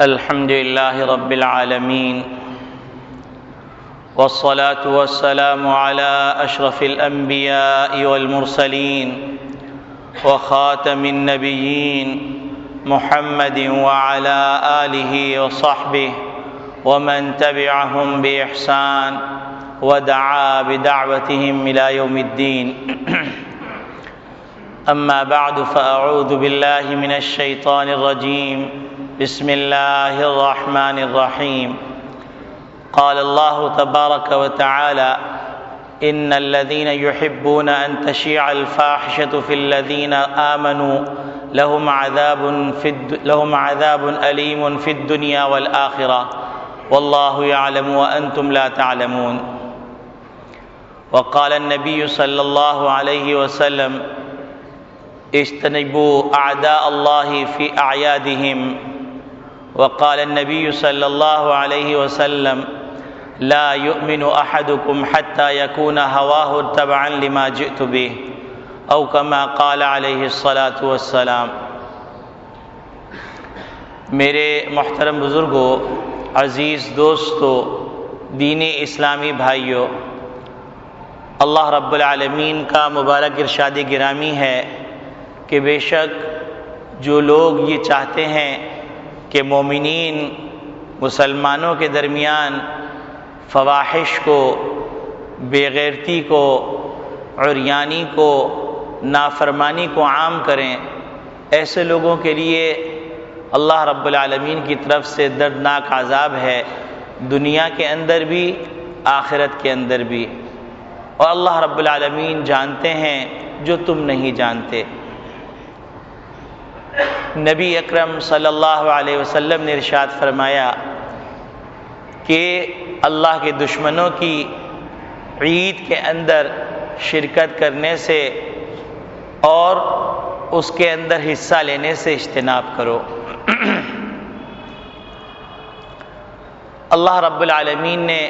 الحمد لله رب العالمين، والصلاة والسلام على أشرف الأنبياء والمرسلين وخاتم النبيين محمد وعلى آله وصحبه ومن تبعهم بإحسان ودعا بدعوتهم إلى يوم الدين. أما بعد، فأعوذ بالله من الشيطان الرجيم. بسم الله الرحمن الرحيم. قال الله تبارك وتعالى: إن الذين يحبون أن تشيع الفاحشة في الذين آمنوا لهم عذاب أليم في الدنيا والآخرة والله يعلم وأنتم لا تعلمون. وقال النبي صلى الله عليه وسلم: اجتنبوا أعداء الله في أعيادهم. وقال النبي صلى الله عليه وسلم: لا يؤمن أحدكم حتى يكون هواه تبعا لما جئت به، أو كما قال عليه الصلاة والسلام. میرے محترم بزرگوں، عزیز دوستو، دینی اسلامی بھائیوں، اللہ رب العالمین کا مبارک ارشاد گرامی ہے کہ بے شک جو لوگ یہ چاہتے ہیں کہ مومنین مسلمانوں کے درمیان فواحش کو، بے غیرتی کو، عریانی کو، نافرمانی کو عام کریں، ایسے لوگوں کے لیے اللہ رب العالمین کی طرف سے دردناک عذاب ہے، دنیا کے اندر بھی آخرت کے اندر بھی، اور اللہ رب العالمین جانتے ہیں جو تم نہیں جانتے. نبی اکرم صلی اللہ علیہ وسلم نے ارشاد فرمایا کہ اللہ کے دشمنوں کی عید کے اندر شرکت کرنے سے اور اس کے اندر حصہ لینے سے اجتناب کرو. اللہ رب العالمین نے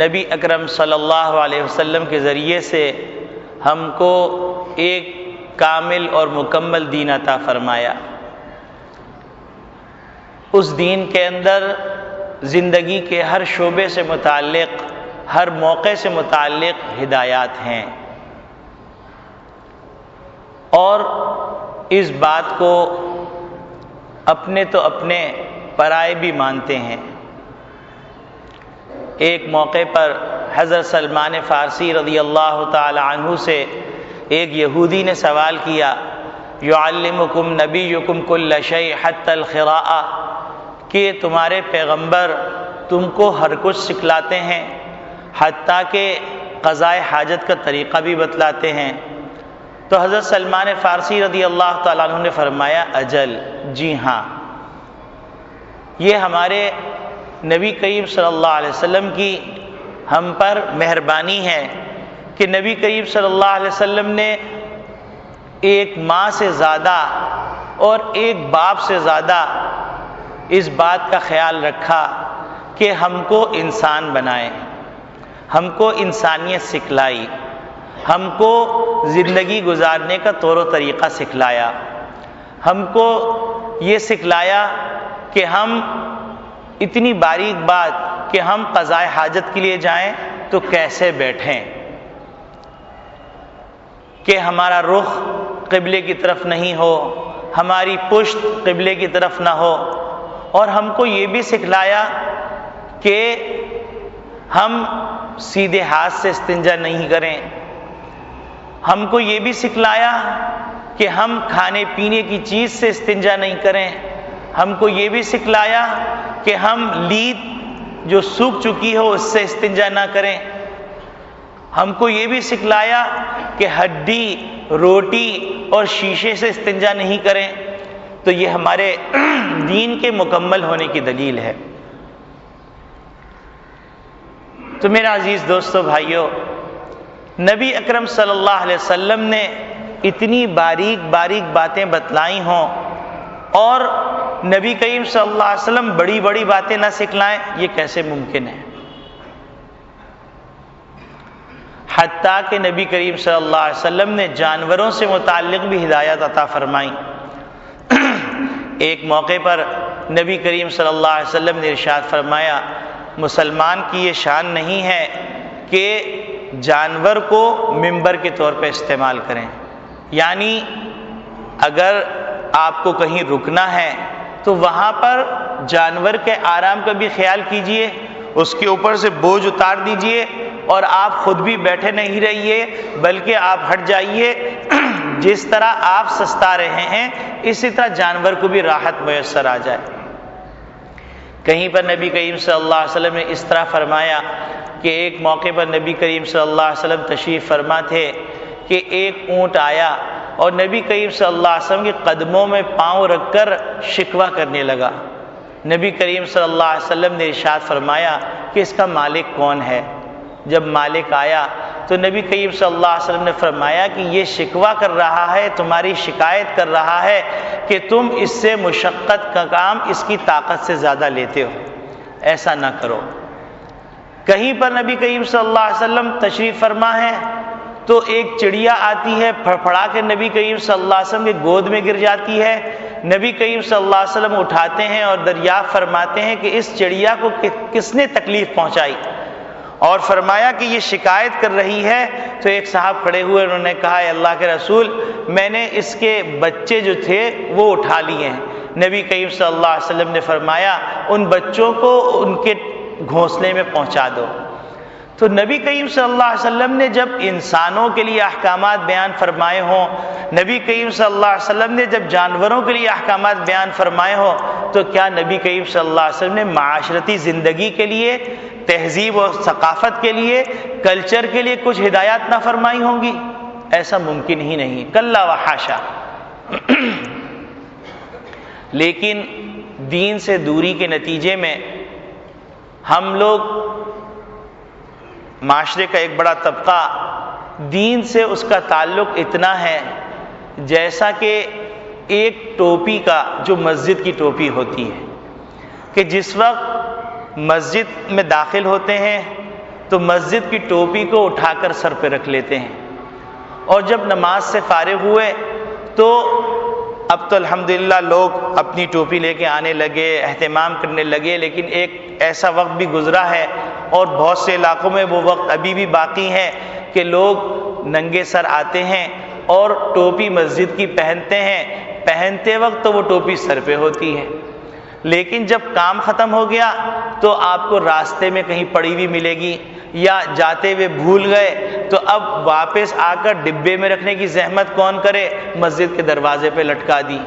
نبی اکرم صلی اللہ علیہ وسلم کے ذریعے سے ہم کو ایک کامل اور مکمل دین عطا فرمایا. اس دین کے اندر زندگی کے ہر شعبے سے متعلق، ہر موقع سے متعلق ہدایات ہیں، اور اس بات کو اپنے تو اپنے پرائے بھی مانتے ہیں. ایک موقع پر حضرت سلمان فارسی رضی اللہ تعالی عنہ سے ایک یہودی نے سوال کیا: یعلمکم نبیکم کل شیء حتی الخراء، کہ تمہارے پیغمبر تم کو ہر کچھ سکھلاتے ہیں، حتیٰ کہ قضاء حاجت کا طریقہ بھی بتلاتے ہیں. تو حضرت سلمان فارسی رضی اللہ تعالیٰ عنہ نے فرمایا: اجل، جی ہاں، یہ ہمارے نبی کریم صلی اللہ علیہ وسلم کی ہم پر مہربانی ہے کہ نبی کریم صلی اللہ علیہ وسلم نے ایک ماں سے زیادہ اور ایک باپ سے زیادہ اس بات کا خیال رکھا کہ ہم کو انسان بنائے، ہم کو انسانیت سکھلائی، ہم کو زندگی گزارنے کا طور و طریقہ سکھلایا، ہم کو یہ سکھلایا کہ ہم اتنی باریک بات کہ ہم قضاء حاجت کے لیے جائیں تو کیسے بیٹھیں، کہ ہمارا رخ قبلے کی طرف نہیں ہو، ہماری پشت قبلے کی طرف نہ ہو، اور ہم کو یہ بھی سکھلایا کہ ہم سیدھے ہاتھ سے استنجا نہیں کریں. ہم کو یہ بھی سکھلایا کہ ہم کھانے پینے کی چیز سے استنجا نہیں کریں. ہم کو یہ بھی سکھلایا کہ ہم لید جو سوکھ چکی ہو اس سے استنجا نہ کریں. ہم کو یہ بھی سکھلایا کہ ہڈی، روٹی اور شیشے سے استنجا نہیں کریں. تو یہ ہمارے دین کے مکمل ہونے کی دلیل ہے. تو میرا عزیز دوستو، بھائیو، نبی اکرم صلی اللہ علیہ وسلم نے اتنی باریک باریک باتیں بتلائی ہوں اور نبی کریم صلی اللہ علیہ وسلم بڑی بڑی باتیں نہ سکھلائیں، یہ کیسے ممکن ہے؟ حتیٰ کہ نبی کریم صلی اللہ علیہ وسلم نے جانوروں سے متعلق بھی ہدایت عطا فرمائی. ایک موقع پر نبی کریم صلی اللہ علیہ وسلم نے ارشاد فرمایا مسلمان کی یہ شان نہیں ہے کہ جانور کو ممبر کے طور پہ استعمال کریں، یعنی اگر آپ کو کہیں رکنا ہے تو وہاں پر جانور کے آرام کا بھی خیال کیجئے، اس کے اوپر سے بوجھ اتار دیجئے اور آپ خود بھی بیٹھے نہیں رہیے بلکہ آپ ہٹ جائیے۔ جس طرح آپ سستا رہے ہیں اسی طرح جانور کو بھی راحت میسر آ جائے۔ کہیں پر نبی کریم صلی اللہ علیہ وسلم نے اس طرح فرمایا کہ ایک موقع پر نبی کریم صلی اللہ علیہ وسلم تشریف فرما تھے کہ ایک اونٹ آیا اور نبی کریم صلی اللہ علیہ وسلم کے قدموں میں پاؤں رکھ کر شکوہ کرنے لگا۔ نبی کریم صلی اللہ علیہ وسلم نے ارشاد فرمایا کہ اس کا مالک کون ہے؟ جب مالک آیا تو نبی کریم صلی اللہ علیہ وسلم نے فرمایا کہ یہ شکوہ کر رہا ہے، تمہاری شکایت کر رہا ہے کہ تم اس سے مشقت کا کام اس کی طاقت سے زیادہ لیتے ہو، ایسا نہ کرو۔ کہیں پر نبی کریم صلی اللہ علیہ وسلم تشریف فرما ہے تو ایک چڑیا آتی ہے، پھڑپھڑا کے نبی کریم صلی اللہ علیہ وسلم کے گود میں گر جاتی ہے۔ نبی کریم صلی اللہ علیہ وسلم اٹھاتے ہیں اور دریافت فرماتے ہیں کہ اس چڑیا کو کس نے تکلیف پہنچائی، اور فرمایا کہ یہ شکایت کر رہی ہے۔ تو ایک صاحب کھڑے ہوئے، انہوں نے کہا اے اللہ کے رسول، میں نے اس کے بچے جو تھے وہ اٹھا لیے ہیں۔ نبی کریم صلی اللہ علیہ وسلم نے فرمایا ان بچوں کو ان کے گھونسلے میں پہنچا دو۔ تو نبی کریم صلی اللہ علیہ وسلم نے جب انسانوں کے لیے احکامات بیان فرمائے ہوں، نبی کریم صلی اللہ علیہ وسلم نے جب جانوروں کے لیے احکامات بیان فرمائے ہوں، تو کیا نبی کریم صلی اللہ علیہ وسلم نے معاشرتی زندگی کے لیے، تہذیب و ثقافت کے لیے، کلچر کے لیے کچھ ہدایات نہ فرمائی ہوں گی؟ ایسا ممکن ہی نہیں، کلا و حاشا۔ لیکن دین سے دوری کے نتیجے میں ہم لوگ، معاشرے کا ایک بڑا طبقہ دین سے اس کا تعلق اتنا ہے جیسا کہ ایک ٹوپی کا، جو مسجد کی ٹوپی ہوتی ہے، کہ جس وقت مسجد میں داخل ہوتے ہیں تو مسجد کی ٹوپی کو اٹھا کر سر پہ رکھ لیتے ہیں، اور جب نماز سے فارغ ہوئے تو اب تو الحمدللہ لوگ اپنی ٹوپی لے کے آنے لگے، اہتمام کرنے لگے، لیکن ایک ایسا وقت بھی گزرا ہے اور بہت سے علاقوں میں وہ وقت ابھی بھی باقی ہے کہ لوگ ننگے سر آتے ہیں اور ٹوپی مسجد کی پہنتے ہیں، پہنتے وقت تو وہ ٹوپی سر پہ ہوتی ہے، لیکن جب کام ختم ہو گیا تو آپ کو راستے میں کہیں پڑی ہوئی ملے گی، یا جاتے ہوئے بھول گئے تو اب واپس آ کر ڈبے میں رکھنے کی زحمت کون کرے؟ مسجد کے دروازے پہ لٹکا دی،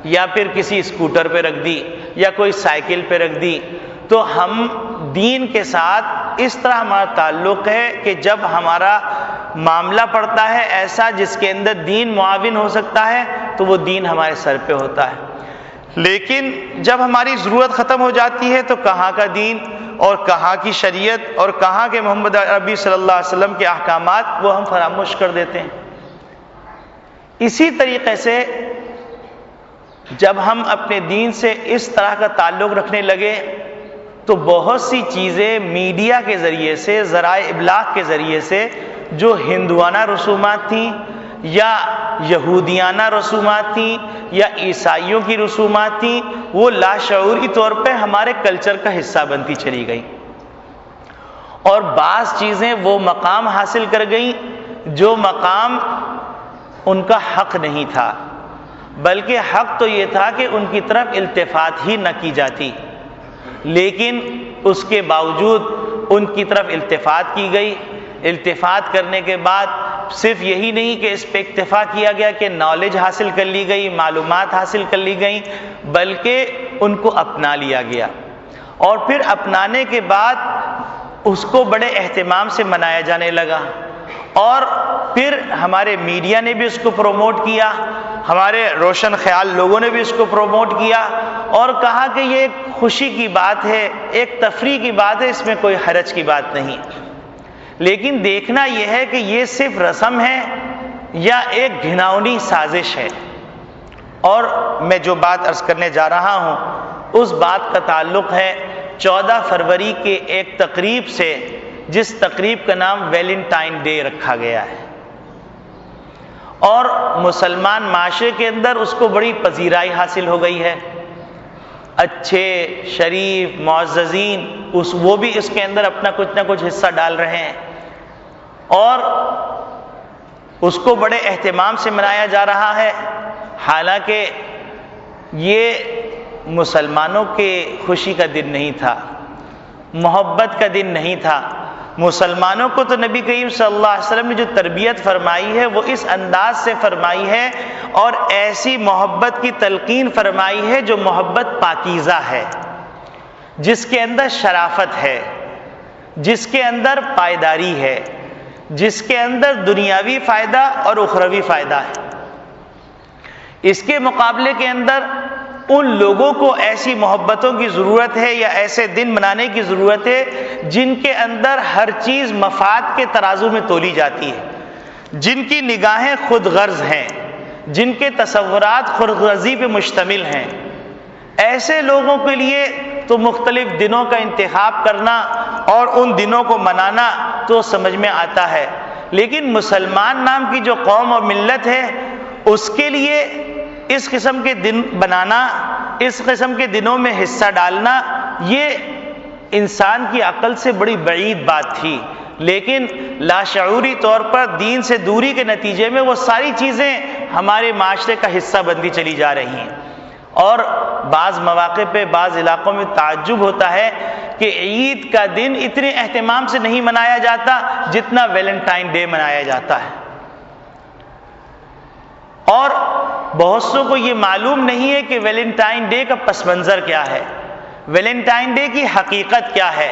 یا پھر کسی اسکوٹر پہ رکھ دی، یا کوئی سائیکل پہ رکھ دی۔ تو ہم دین کے ساتھ اس طرح ہمارا تعلق ہے کہ جب ہمارا معاملہ پڑتا ہے ایسا جس کے اندر دین معاون ہو سکتا ہے تو وہ دین ہمارے سر پہ ہوتا ہے، لیکن جب ہماری ضرورت ختم ہو جاتی ہے تو کہاں کا دین اور کہاں کی شریعت اور کہاں کے محمد عربی صلی اللہ علیہ وسلم کے احکامات وہ ہم فراموش کر دیتے ہیں۔ اسی طریقے سے جب ہم اپنے دین سے اس طرح کا تعلق رکھنے لگے تو بہت سی چیزیں میڈیا کے ذریعے سے، ذرائع ابلاغ کے ذریعے سے، جو ہندوانہ رسومات تھیں یا یہودیانہ رسومات تھیں یا عیسائیوں کی رسومات تھیں، وہ لاشعوری طور پہ ہمارے کلچر کا حصہ بنتی چلی گئیں، اور بعض چیزیں وہ مقام حاصل کر گئیں جو مقام ان کا حق نہیں تھا، بلکہ حق تو یہ تھا کہ ان کی طرف التفات ہی نہ کی جاتی، لیکن اس کے باوجود ان کی طرف التفات کی گئی۔ التفات کرنے کے بعد صرف یہی نہیں کہ اس پہ اکتفا کیا گیا کہ نالج حاصل کر لی گئی، معلومات حاصل کر لی گئیں، بلکہ ان کو اپنا لیا گیا، اور پھر اپنانے کے بعد اس کو بڑے اہتمام سے منایا جانے لگا، اور پھر ہمارے میڈیا نے بھی اس کو پروموٹ کیا، ہمارے روشن خیال لوگوں نے بھی اس کو پروموٹ کیا اور کہا کہ یہ ایک خوشی کی بات ہے، ایک تفریح کی بات ہے، اس میں کوئی حرج کی بات نہیں۔ لیکن دیکھنا یہ ہے کہ یہ صرف رسم ہے یا ایک گھناؤنی سازش ہے۔ اور میں جو بات عرض کرنے جا رہا ہوں اس بات کا تعلق ہے 14 فروری کے ایک تقریب سے، جس تقریب کا نام ویلنٹائن ڈے رکھا گیا ہے، اور مسلمان معاشرے کے اندر اس کو بڑی پذیرائی حاصل ہو گئی ہے۔ اچھے شریف معززین وہ بھی اس کے اندر اپنا کچھ نہ کچھ حصہ ڈال رہے ہیں، اور اس کو بڑے اہتمام سے منایا جا رہا ہے، حالانکہ یہ مسلمانوں کے خوشی کا دن نہیں تھا، محبت کا دن نہیں تھا۔ مسلمانوں کو تو نبی کریم صلی اللہ علیہ وسلم نے جو تربیت فرمائی ہے وہ اس انداز سے فرمائی ہے، اور ایسی محبت کی تلقین فرمائی ہے جو محبت پاکیزہ ہے، جس کے اندر شرافت ہے، جس کے اندر پائیداری ہے، جس کے اندر دنیاوی فائدہ اور اخروی فائدہ ہے۔ اس کے مقابلے کے اندر ان لوگوں کو ایسی محبتوں کی ضرورت ہے یا ایسے دن منانے کی ضرورت ہے جن کے اندر ہر چیز مفاد کے ترازو میں تولی جاتی ہے، جن کی نگاہیں خود غرض ہیں، جن کے تصورات خود غرضی پہ مشتمل ہیں۔ ایسے لوگوں کے لیے تو مختلف دنوں کا انتخاب کرنا اور ان دنوں کو منانا تو سمجھ میں آتا ہے، لیکن مسلمان نام کی جو قوم اور ملت ہے اس کے لیے اس قسم کے دن بنانا، اس قسم کے دنوں میں حصہ ڈالنا، یہ انسان کی عقل سے بڑی بعید بات تھی، لیکن لاشعوری طور پر دین سے دوری کے نتیجے میں وہ ساری چیزیں ہمارے معاشرے کا حصہ بنتی چلی جا رہی ہیں۔ اور بعض مواقع پہ بعض علاقوں میں تعجب ہوتا ہے کہ عید کا دن اتنے اہتمام سے نہیں منایا جاتا جتنا ویلنٹائن ڈے منایا جاتا ہے، اور بہت سو کو یہ معلوم نہیں ہے کہ ویلنٹائن ڈے کا پس منظر کیا ہے، ویلنٹائن ڈے کی حقیقت کیا ہے،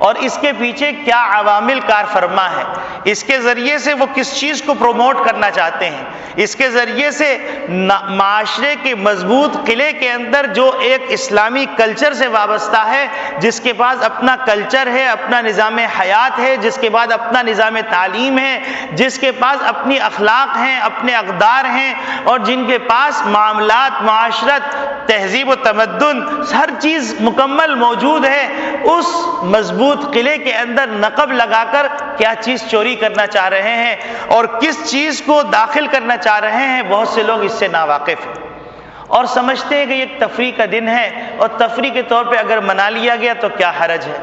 اور اس کے پیچھے کیا عوامل کار فرما ہے، اس کے ذریعے سے وہ کس چیز کو پروموٹ کرنا چاہتے ہیں، اس کے ذریعے سے معاشرے کے مضبوط قلعے کے اندر جو ایک اسلامی کلچر سے وابستہ ہے، جس کے پاس اپنا کلچر ہے، اپنا نظام حیات ہے، جس کے بعد اپنا نظام تعلیم ہے، جس کے پاس اپنی اخلاق ہیں، اپنے اقدار ہیں، اور جن کے پاس معاملات، معاشرت، تہذیب و تمدن ہر چیز مکمل موجود ہے، اس مضبوط قلعے کے اندر نقب لگا کر کیا چیز چوری کرنا چاہ رہے ہیں اور کس چیز کو داخل کرنا چاہ رہے ہیں، بہت سے لوگ اس سے ناواقف ہیں اور سمجھتے ہیں کہ یہ ایک تفریح کا دن ہے اور تفریح کے طور پہ اگر منا لیا گیا تو کیا حرج ہے۔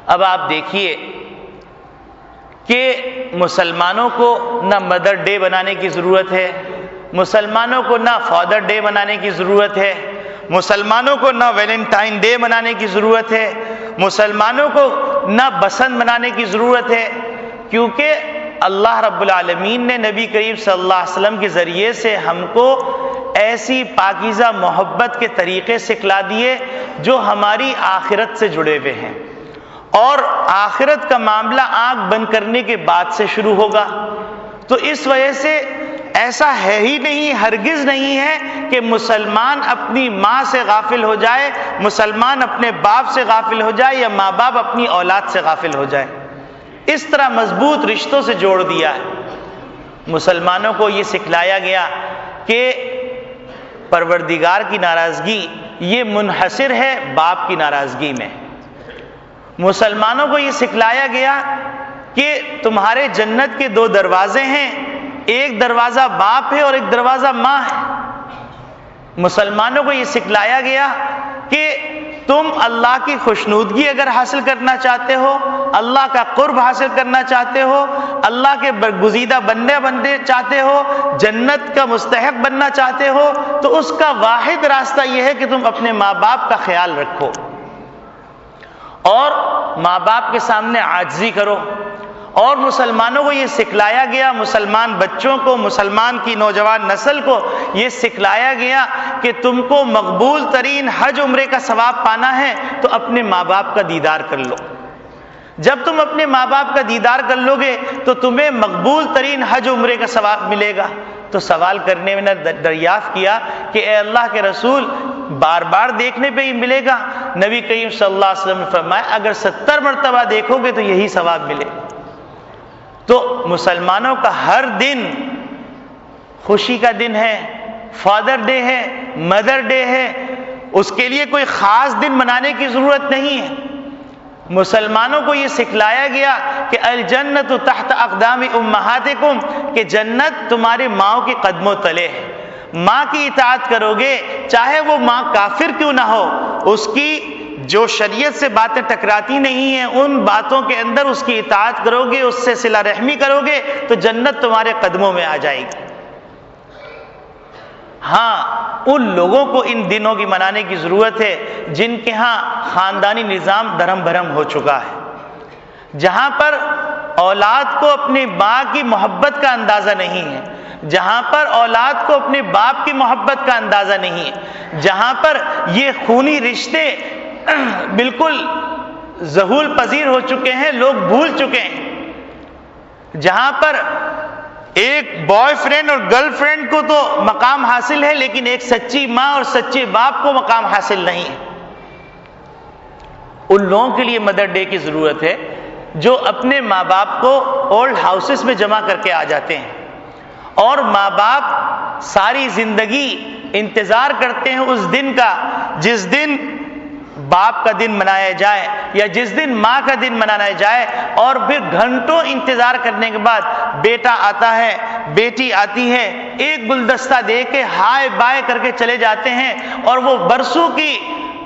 اب آپ دیکھیے کہ مسلمانوں کو نہ مدر ڈے بنانے کی ضرورت ہے، مسلمانوں کو نہ فادر ڈے بنانے کی ضرورت ہے، مسلمانوں کو نہ ویلنٹائن ڈے منانے کی ضرورت ہے، مسلمانوں کو نہ بسنت منانے کی ضرورت ہے، کیونکہ اللہ رب العالمین نے نبی کریم صلی اللہ علیہ وسلم کے ذریعے سے ہم کو ایسی پاکیزہ محبت کے طریقے سکھلا دیے جو ہماری آخرت سے جڑے ہوئے ہیں، اور آخرت کا معاملہ آنکھ بند کرنے کے بعد سے شروع ہوگا۔ تو اس وجہ سے ایسا ہے ہی نہیں، ہرگز نہیں ہے کہ مسلمان اپنی ماں سے غافل ہو جائے، مسلمان اپنے باپ سے غافل ہو جائے، یا ماں باپ اپنی اولاد سے غافل ہو جائے۔ اس طرح مضبوط رشتوں سے جوڑ دیا ہے۔ مسلمانوں کو یہ سکھلایا گیا کہ پروردگار کی ناراضگی یہ منحصر ہے باپ کی ناراضگی میں۔ مسلمانوں کو یہ سکھلایا گیا کہ تمہارے جنت کے دو دروازے ہیں، ایک دروازہ باپ ہے اور ایک دروازہ ماں ہے۔ مسلمانوں کو یہ سکھلایا گیا کہ تم اللہ کی خوشنودگی اگر حاصل کرنا چاہتے ہو، اللہ کا قرب حاصل کرنا چاہتے ہو، اللہ کے برگزیدہ بننے چاہتے ہو، جنت کا مستحق بننا چاہتے ہو، تو اس کا واحد راستہ یہ ہے کہ تم اپنے ماں باپ کا خیال رکھو اور ماں باپ کے سامنے عاجزی کرو۔ اور مسلمانوں کو یہ سکھلایا گیا، مسلمان بچوں کو، مسلمان کی نوجوان نسل کو یہ سکھلایا گیا کہ تم کو مقبول ترین حج عمرے کا ثواب پانا ہے تو اپنے ماں باپ کا دیدار کر لو۔ جب تم اپنے ماں باپ کا دیدار کر لو گے تو تمہیں مقبول ترین حج عمرے کا ثواب ملے گا۔ تو سوال کرنے میں نے دریافت کیا کہ اے اللہ کے رسول، بار بار دیکھنے پہ ہی ملے گا؟ نبی کریم صلی اللہ علیہ وسلم نے فرمایا اگر 70 مرتبہ دیکھو گے تو یہی ثواب ملے گا۔ تو مسلمانوں کا ہر دن خوشی کا دن ہے، فادر ڈے ہے، مدر ڈے ہے، اس کے لیے کوئی خاص دن منانے کی ضرورت نہیں ہے۔ مسلمانوں کو یہ سکھلایا گیا کہ الجنت تحت اقدام امہاتکم، کہ جنت تمہاری ماؤں کے قدموں تلے ہے۔ ماں کی اطاعت کرو گے، چاہے وہ ماں کافر کیوں نہ ہو، اس کی جو شریعت سے باتیں ٹکراتی نہیں ہیں ان باتوں کے اندر اس کی اطاعت کرو گے، اس سے صلہ رحمی کرو گے تو جنت تمہارے قدموں میں آ جائے گی۔ ہاں، ان لوگوں کو ان دنوں کی منانے کی ضرورت ہے جن کے ہاں خاندانی نظام درہم بھرم ہو چکا ہے، جہاں پر اولاد کو اپنی ماں کی محبت کا اندازہ نہیں ہے، جہاں پر اولاد کو اپنے باپ کی محبت کا اندازہ نہیں ہے، جہاں پر یہ خونی رشتے بالکل ظہول پذیر ہو چکے ہیں، لوگ بھول چکے ہیں، جہاں پر ایک بوائے فرینڈ اور گرل فرینڈ کو تو مقام حاصل ہے لیکن ایک سچی ماں اور سچے باپ کو مقام حاصل نہیں ہے۔ ان لوگوں کے لیے مدر ڈے کی ضرورت ہے جو اپنے ماں باپ کو اولڈ ہاؤسز میں جمع کر کے آ جاتے ہیں، اور ماں باپ ساری زندگی انتظار کرتے ہیں اس دن کا جس دن باپ کا دن منایا جائے یا جس دن ماں کا دن منایا جائے، اور پھر گھنٹوں انتظار کرنے کے بعد بیٹا آتا ہے، بیٹی آتی ہے، ایک گلدستہ دے کے ہائے بائے کر کے چلے جاتے ہیں، اور وہ برسوں کی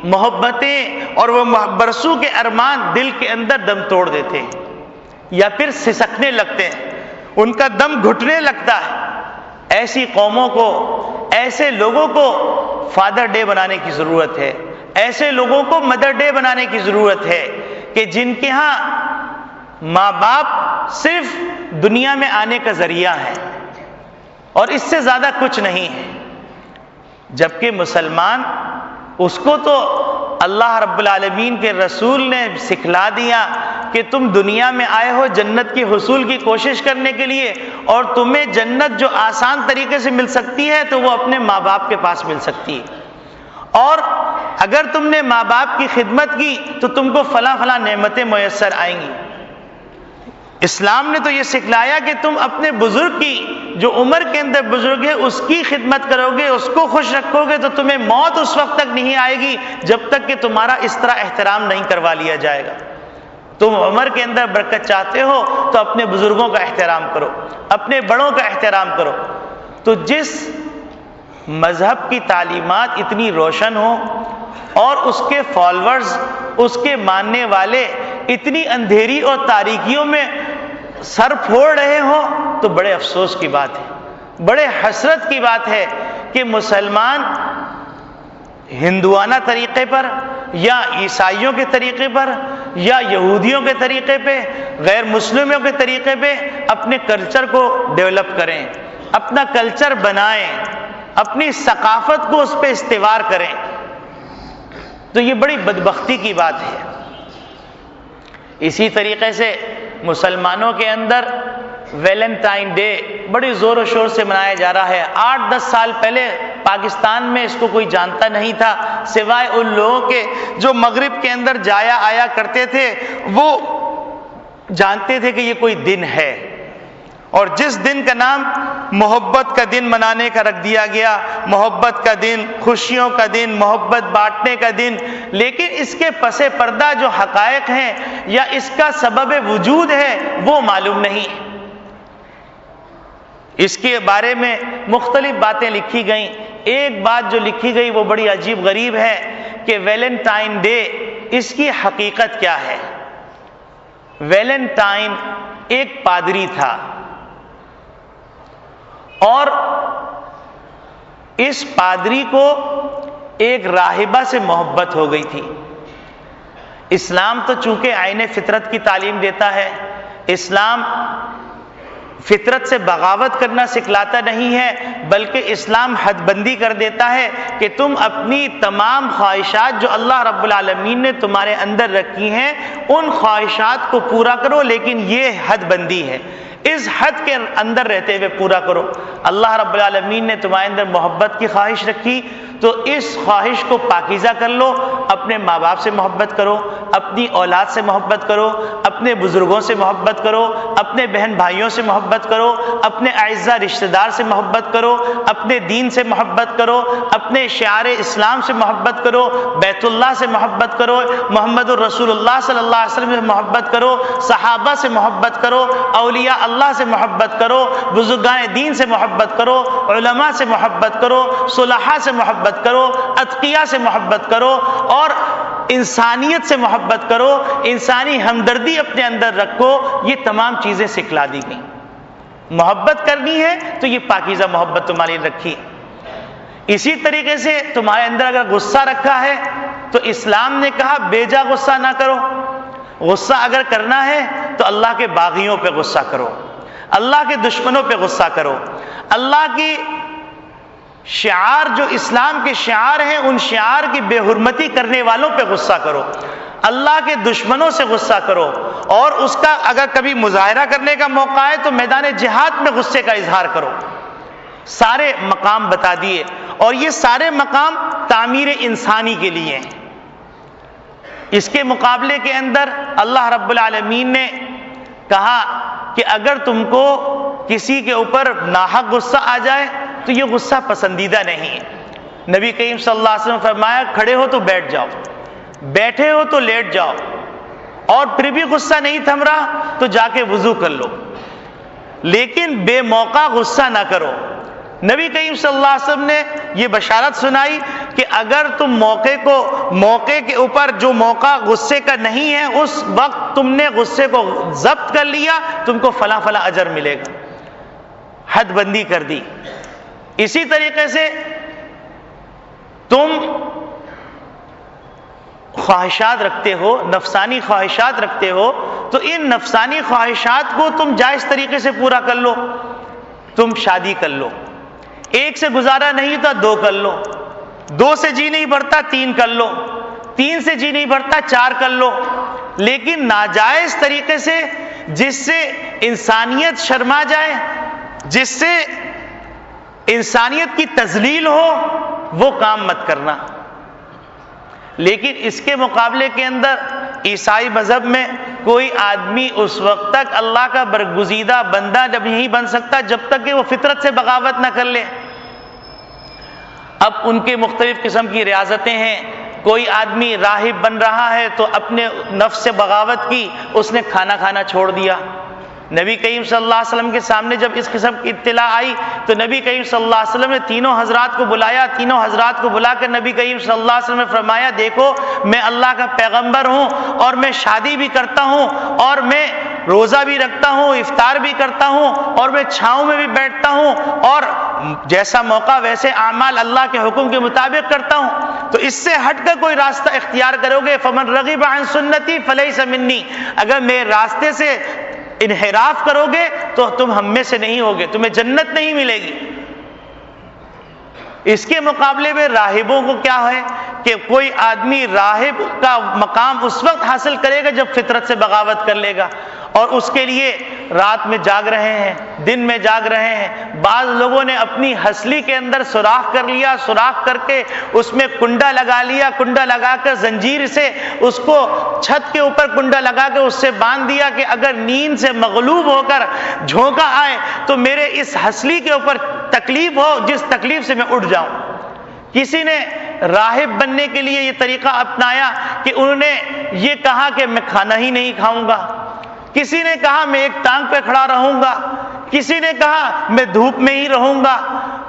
محبتیں اور وہ برسوں کے ارمان دل کے اندر دم توڑ دیتے ہیں یا پھر سسکنے لگتے ہیں، ان کا دم گھٹنے لگتا ہے۔ ایسی قوموں کو، ایسے لوگوں کو فادر ڈے بنانے کی ضرورت ہے، ایسے لوگوں کو مدر ڈے بنانے کی ضرورت ہے کہ جن کے ہاں ماں باپ صرف دنیا میں آنے کا ذریعہ ہے اور اس سے زیادہ کچھ نہیں ہے، جبکہ مسلمان اس کو تو اللہ رب العالمین کے رسول نے سکھلا دیا کہ تم دنیا میں آئے ہو جنت کے حصول کی کوشش کرنے کے لیے، اور تمہیں جنت جو آسان طریقے سے مل سکتی ہے تو وہ اپنے ماں باپ کے پاس مل سکتی ہے، اور اگر تم نے ماں باپ کی خدمت کی تو تم کو فلاں فلاں نعمتیں میسر آئیں گی۔ اسلام نے تو یہ سکھلایا کہ تم اپنے بزرگ کی، جو عمر کے اندر بزرگ ہے، اس کی خدمت کرو گے، اس کو خوش رکھو گے تو تمہیں موت اس وقت تک نہیں آئے گی جب تک کہ تمہارا اس طرح احترام نہیں کروا لیا جائے گا۔ تم عمر کے اندر برکت چاہتے ہو تو اپنے بزرگوں کا احترام کرو، اپنے بڑوں کا احترام کرو۔ تو جس مذہب کی تعلیمات اتنی روشن ہوں اور اس کے فالوورز، اس کے ماننے والے اتنی اندھیری اور تاریکیوں میں سر پھوڑ رہے ہوں تو بڑے افسوس کی بات ہے، بڑے حسرت کی بات ہے کہ مسلمان ہندوانہ طریقے پر یا عیسائیوں کے طریقے پر یا یہودیوں کے طریقے پہ، غیر مسلموں کے طریقے پہ اپنے کلچر کو ڈیولپ کریں، اپنا کلچر بنائیں، اپنی ثقافت کو اس پہ استوار کریں، تو یہ بڑی بدبختی کی بات ہے۔ اسی طریقے سے مسلمانوں کے اندر ویلنٹائن ڈے بڑی زور و شور سے منایا جا رہا ہے۔ 8-10 سال پہلے پاکستان میں اس کو کوئی جانتا نہیں تھا سوائے ان لوگوں کے جو مغرب کے اندر جایا آیا کرتے تھے، وہ جانتے تھے کہ یہ کوئی دن ہے، اور جس دن کا نام محبت کا دن منانے کا رکھ دیا گیا، محبت کا دن، خوشیوں کا دن، محبت بانٹنے کا دن، لیکن اس کے پس پردہ جو حقائق ہیں یا اس کا سبب وجود ہے وہ معلوم نہیں۔ اس کے بارے میں مختلف باتیں لکھی گئیں۔ ایک بات جو لکھی گئی وہ بڑی عجیب غریب ہے کہ ویلنٹائن ڈے، اس کی حقیقت کیا ہے؟ ویلنٹائن ایک پادری تھا اور اس پادری کو ایک راہبہ سے محبت ہو گئی تھی۔ اسلام تو چونکہ عین فطرت کی تعلیم دیتا ہے، اسلام فطرت سے بغاوت کرنا سکھلاتا نہیں ہے، بلکہ اسلام حد بندی کر دیتا ہے کہ تم اپنی تمام خواہشات جو اللہ رب العالمین نے تمہارے اندر رکھی ہیں ان خواہشات کو پورا کرو، لیکن یہ حد بندی ہے، اس حد کے اندر رہتے ہوئے پورا کرو۔ اللہ رب العالمین نے تمہارے اندر محبت کی خواہش رکھی تو اس خواہش کو پاکیزہ کر لو، اپنے ماں باپ سے محبت کرو، اپنی اولاد سے محبت کرو، اپنے بزرگوں سے محبت کرو، اپنے بہن بھائیوں سے محبت کرو، اپنے اعزا رشتہ دار سے محبت کرو، اپنے دین سے محبت کرو، اپنے شعار اسلام سے محبت کرو، بیت اللہ سے محبت کرو، محمد الرسول اللہ صلی اللہ علیہ وسلم سے محبت کرو، صحابہ سے محبت کرو، اولیاء اللہ سے محبت کرو، بزرگان دین سے محبت کرو، علماء سے محبت کرو، صلحاء سے محبت کرو، اتقیاء سے محبت کرو، اور انسانیت سے محبت کرو، انسانی ہمدردی اپنے اندر رکھو۔ یہ تمام چیزیں سکھلا دی گئیں۔ محبت کرنی ہے تو یہ پاکیزہ محبت تمہارے لیے رکھی۔ اسی طریقے سے تمہارے اندر اگر غصہ رکھا ہے تو اسلام نے کہا بیجا غصہ نہ کرو۔ غصہ اگر کرنا ہے تو اللہ کے باغیوں پہ غصہ کرو، اللہ کے دشمنوں پہ غصہ کرو، اللہ کی شعار جو اسلام کے شعار ہیں ان شعار کی بے حرمتی کرنے والوں پہ غصہ کرو، اللہ کے دشمنوں سے غصہ کرو، اور اس کا اگر کبھی مظاہرہ کرنے کا موقع ہے تو میدان جہاد میں غصے کا اظہار کرو۔ سارے مقام بتا دیے، اور یہ سارے مقام تعمیر انسانی کے لیے ہیں۔ اس کے مقابلے کے اندر اللہ رب العالمین نے کہا کہ اگر تم کو کسی کے اوپر ناحق غصہ آ جائے تو یہ غصہ پسندیدہ نہیں ہے۔ نبی کریم صلی اللہ علیہ وسلم نے فرمایا کھڑے ہو تو بیٹھ جاؤ، بیٹھے ہو تو لیٹ جاؤ، اور پھر بھی غصہ نہیں تھم رہا تو جا کے وضو کر لو، لیکن بے موقع غصہ نہ کرو۔ نبی کریم صلی اللہ علیہ وسلم نے یہ بشارت سنائی کہ اگر تم موقع کے اوپر جو موقع غصے کا نہیں ہے اس وقت تم نے غصے کو ضبط کر لیا، تم کو فلاں فلاں اجر ملے گا۔ حد بندی کر دی۔ اسی طریقے سے تم خواہشات رکھتے ہو، نفسانی خواہشات رکھتے ہو، تو ان نفسانی خواہشات کو تم جائز طریقے سے پورا کر لو۔ تم شادی کر لو، ایک سے گزارا نہیں تھا 2 کر لو، 2 سے جی نہیں بھرتا 3 کر لو، 3 سے جی نہیں بھرتا 4 کر لو، لیکن ناجائز طریقے سے جس سے انسانیت شرما جائے، جس سے انسانیت کی تذلیل ہو، وہ کام مت کرنا۔ لیکن اس کے مقابلے کے اندر عیسائی مذہب میں کوئی آدمی اس وقت تک اللہ کا برگزیدہ بندہ جب نہیں بن سکتا جب تک کہ وہ فطرت سے بغاوت نہ کر لے۔ اب ان کے مختلف قسم کی ریاضتیں ہیں۔ کوئی آدمی راہب بن رہا ہے تو اپنے نفس سے بغاوت کی، اس نے کھانا کھانا چھوڑ دیا۔ نبی کریم صلی اللہ علیہ وسلم کے سامنے جب اس قسم کی اطلاع آئی تو نبی کریم صلی اللہ علیہ وسلم نے تینوں حضرات کو بلایا، تینوں حضرات کو بلا کر نبی کریم صلی اللہ علیہ وسلم نے فرمایا دیکھو میں اللہ کا پیغمبر ہوں، اور میں شادی بھی کرتا ہوں، اور میں روزہ بھی رکھتا ہوں، افطار بھی کرتا ہوں، اور میں چھاؤں میں بھی بیٹھتا ہوں، اور جیسا موقع ویسے اعمال اللہ کے حکم کے مطابق کرتا ہوں۔ تو اس سے ہٹ کر کوئی راستہ اختیار کرو گے فمن رغب عن سنتی فلیس منی، اگر میرے راستے سے انحراف کرو گے تو تم ہم میں سے نہیں ہوگے، تمہیں جنت نہیں ملے گی۔ اس کے مقابلے میں راہبوں کو کیا ہے کہ کوئی آدمی راہب کا مقام اس وقت حاصل کرے گا جب فطرت سے بغاوت کر لے گا، اور اس کے لیے رات میں جاگ رہے ہیں، دن میں جاگ رہے ہیں۔ بعض لوگوں نے اپنی ہسلی کے اندر سوراخ کر لیا، سوراخ کر کے اس میں کنڈا لگا لیا، کنڈا لگا کر زنجیر سے اس کو چھت کے اوپر کنڈا لگا کے اس سے باندھ دیا کہ اگر نیند سے مغلوب ہو کر جھونکا آئے تو میرے اس ہسلی کے اوپر تکلیف ہو جس تکلیف سے میں اٹھ جاؤں۔ کسی نے راہب بننے کے لیے یہ طریقہ اپنایا کہ انہوں نے یہ کہا کہ میں کھانا ہی نہیں کھاؤں گا، کسی نے کہا میں ایک ٹانگ پہ کھڑا رہوں گا، کسی نے کہا میں دھوپ میں ہی رہوں گا،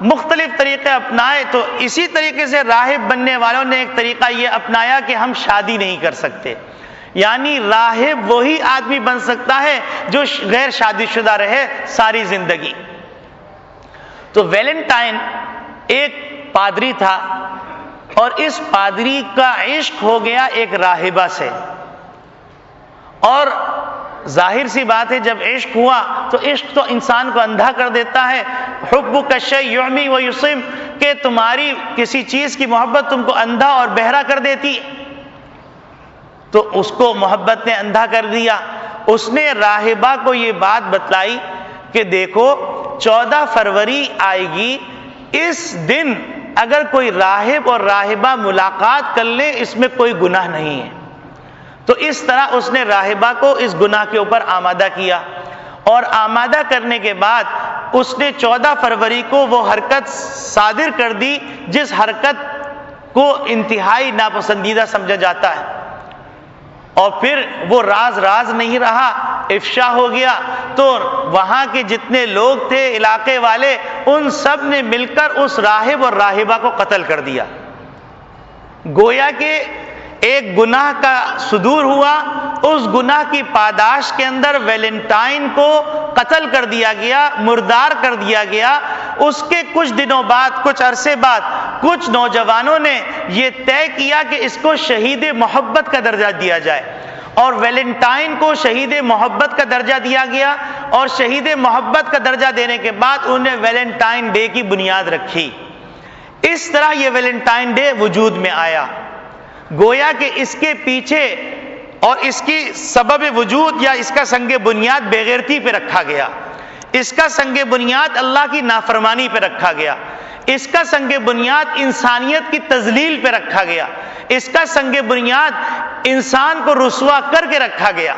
مختلف طریقے اپنائے۔ تو اسی طریقے سے راہب بننے والوں نے ایک طریقہ یہ اپنایا کہ ہم شادی نہیں کر سکتے، یعنی راہب وہی آدمی بن سکتا ہے جو غیر شادی شدہ رہے ساری زندگی۔ تو ویلنٹائن ایک پادری تھا، اور اس پادری کا عشق ہو گیا ایک راہبہ سے، اور ظاہر سی بات ہے جب عشق ہوا تو عشق تو انسان کو اندھا کر دیتا ہے۔ حبک الشیء یعمی و یصم، کہ تمہاری کسی چیز کی محبت تم کو اندھا اور بہرا کر دیتی، تو اس کو محبت نے اندھا کر دیا۔ اس نے راہبہ کو یہ بات بتلائی کہ دیکھو 14 فروری آئے گی، اس دن اگر کوئی راہب اور راہبہ ملاقات کر لے اس میں کوئی گناہ نہیں ہے۔ تو اس طرح اس نے راہبہ کو اس گناہ کے اوپر آمادہ کیا، اور آمادہ کرنے کے بعد اس نے 14 فروری کو وہ حرکت صادر کر دی جس حرکت کو انتہائی ناپسندیدہ سمجھا جاتا ہے، اور پھر وہ راز نہیں رہا، افشا ہو گیا، تو وہاں کے جتنے لوگ تھے علاقے والے ان سب نے مل کر اس راہب اور راہبہ کو قتل کر دیا۔ گویا کہ ایک گناہ کا صدور ہوا، اس گناہ کی پاداش کے اندر ویلنٹائن کو قتل کر دیا گیا، مردار کر دیا گیا۔ اس کے کچھ دنوں بعد، کچھ عرصے بعد، کچھ نوجوانوں نے یہ طے کیا کہ اس کو شہید محبت کا درجہ دیا جائے، اور ویلنٹائن کو شہید محبت کا درجہ دیا گیا، اور شہید محبت کا درجہ دینے کے بعد انہیں ویلنٹائن ڈے کی بنیاد رکھی۔ اس طرح یہ ویلنٹائن ڈے وجود میں آیا۔ گویا کہ اس کے پیچھے اور اس کی سبب وجود یا اس کا سنگ بنیاد بے غیرتی پہ رکھا گیا، اس کا سنگ بنیاد اللہ کی نافرمانی پہ رکھا گیا، اس کا سنگ بنیاد انسانیت کی تذلیل پہ رکھا گیا، اس کا سنگ بنیاد انسان کو رسوا کر کے رکھا گیا۔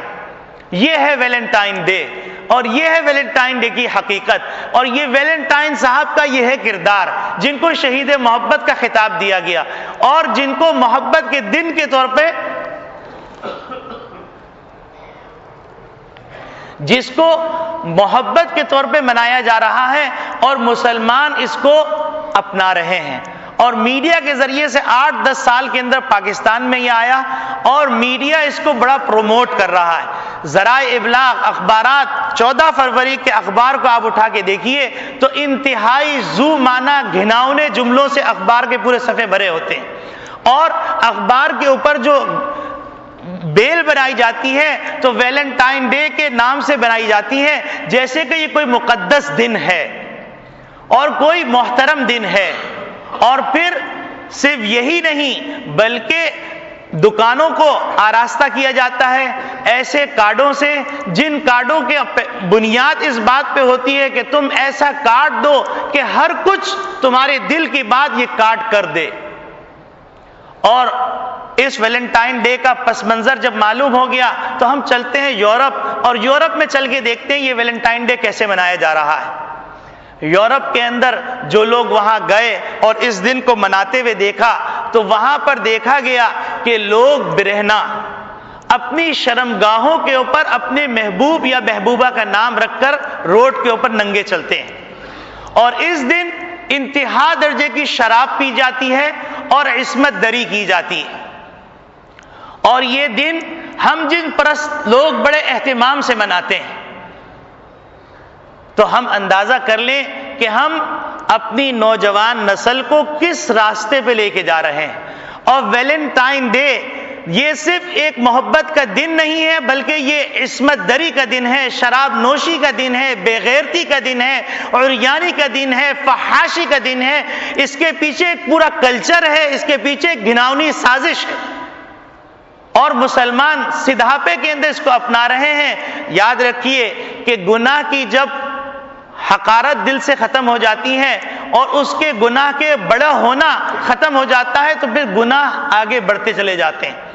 یہ ہے ویلنٹائن ڈے، اور یہ ہے ویلنٹائن ڈے کی حقیقت، اور یہ ویلنٹائن صاحب کا یہ ہے کردار جن کو شہید محبت کا خطاب دیا گیا، اور جن کو محبت کے دن کے طور پہ، جس کو محبت کے طور پہ منایا جا رہا ہے، اور مسلمان اس کو اپنا رہے ہیں، اور میڈیا کے ذریعے سے 8-10 سال کے اندر پاکستان میں یہ آیا، اور میڈیا اس کو بڑا پروموٹ کر رہا ہے۔ ذرائع ابلاغ، اخبارات، 14 فروری کے اخبار کو آپ اٹھا کے دیکھیے تو انتہائی ذو معنی گھناؤنے جملوں سے اخبار کے پورے صفحے بھرے ہوتے ہیں، اور اخبار کے اوپر جو بیل بنائی جاتی ہے تو ویلنٹائن ڈے کے نام سے بنائی جاتی ہے، جیسے کہ یہ کوئی مقدس دن ہے اور کوئی محترم دن ہے۔ اور پھر صرف یہی نہیں بلکہ دکانوں کو آراستہ کیا جاتا ہے ایسے کارڈوں سے جن کارڈوں کے بنیاد اس بات پہ ہوتی ہے کہ تم ایسا کارڈ دو کہ ہر کچھ تمہارے دل کی بات یہ کارڈ کر دے۔ اور اس ویلنٹائن ڈے کا پس منظر جب معلوم ہو گیا تو ہم چلتے ہیں یورپ، اور یورپ میں چل کے دیکھتے ہیں یہ ویلنٹائن ڈے کیسے منایا جا رہا ہے۔ یورپ کے اندر جو لوگ وہاں گئے اور اس دن کو مناتے ہوئے دیکھا تو وہاں پر دیکھا گیا کہ لوگ برہنہ اپنی شرمگاہوں کے اوپر اپنے محبوب یا محبوبہ کا نام رکھ کر روڈ کے اوپر ننگے چلتے ہیں، اور اس دن انتہا درجے کی شراب پی جاتی ہے اور عصمت دری کی جاتی ہے۔ اور یہ دن ہم جن پرست لوگ بڑے اہتمام سے مناتے ہیں، تو ہم اندازہ کر لیں کہ ہم اپنی نوجوان نسل کو کس راستے پہ لے کے جا رہے ہیں۔ اور ویلنٹائن ڈے یہ صرف ایک محبت کا دن نہیں ہے بلکہ یہ عصمت دری کا دن ہے، شراب نوشی کا دن ہے، بے غیرتی کا دن ہے، عریانی کا دن ہے، فحاشی کا دن ہے۔ اس کے پیچھے ایک پورا کلچر ہے، اس کے پیچھے ایک گھناؤنی سازش ہے، اور مسلمان سدھاپے کے اندر اس کو اپنا رہے ہیں۔ یاد رکھیے کہ گناہ کی جب حقارت دل سے ختم ہو جاتی ہے اور اس کے گناہ کے بڑا ہونا ختم ہو جاتا ہے تو پھر گناہ آگے بڑھتے چلے جاتے ہیں۔